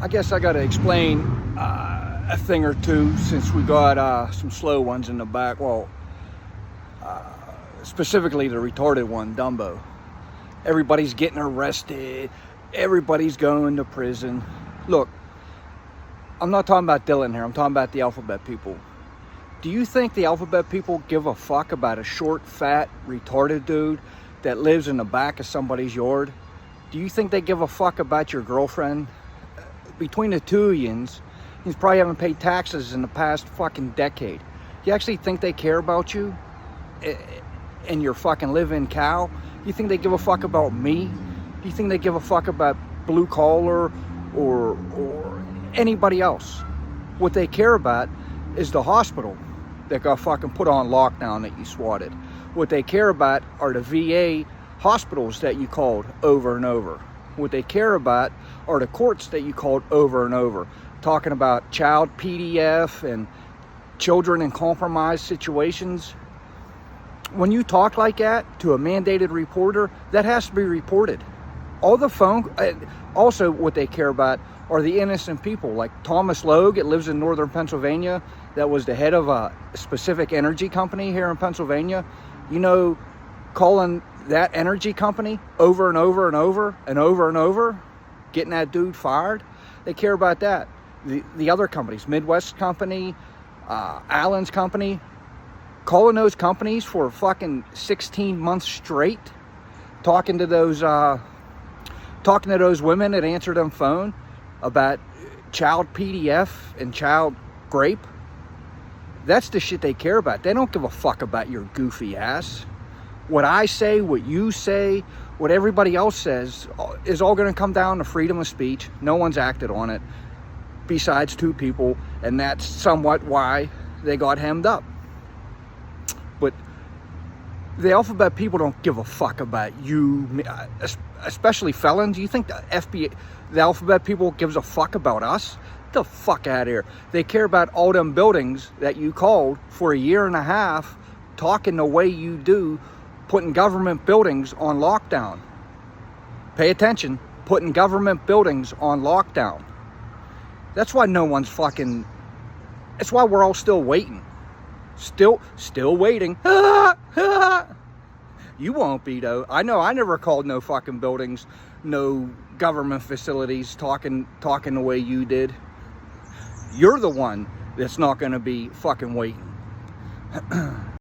I guess I got to explain a thing or two since we got some slow ones in the back. Well, specifically the retarded one, Dumbo. Everybody's getting arrested. Everybody's going to prison. Look, I'm not talking about Dillon here. I'm talking about the alphabet people. Do you think the alphabet people give a fuck about a short, fat, retarded dude that lives in the back of somebody's yard? Do you think they give a fuck about your girlfriend? Between the two of yous, you probably haven't paid taxes in the past fucking decade. You actually think they care about you and your fucking live-in cow? You think they give a fuck about me? Do you think they give a fuck about blue collar or anybody else? What they care about is the hospital that got fucking put on lockdown that you swatted. What they care about are the VA hospitals that you called over and over. What they care about are the courts that you called over and over, talking about child PDF and children in compromised situations. When you talk like that to a mandated reporter, that has to be reported. All the phone, also what they care about are the innocent people, like Thomas Logue that lives in northern Pennsylvania, that was the head of a specific energy company here in Pennsylvania. You know, calling that energy company over and over and over and over and over, getting that dude fired. They care about that. The other companies, Midwest Company, Allen's Company, calling those companies for fucking 16 months straight, talking to those women that answered them phone about child PDF and child grape. That's the shit they care about. They don't give a fuck about your goofy ass. What I say, what you say, what everybody else says is all going to come down to freedom of speech. No one's acted on it besides two people, and that's somewhat why they got hemmed up. But the alphabet people don't give a fuck about you, especially felons. You think the alphabet people gives a fuck about us? Get the fuck out of here. They care about all them buildings that you called for a year and a half, talking the way you do, putting government buildings on lockdown. Pay attention, putting government buildings on lockdown. That's why no one's fucking, that's why we're all still waiting. Still waiting. You won't be though. I know I never called no fucking buildings, no government facilities talking the way you did. You're the one that's not gonna be fucking waiting.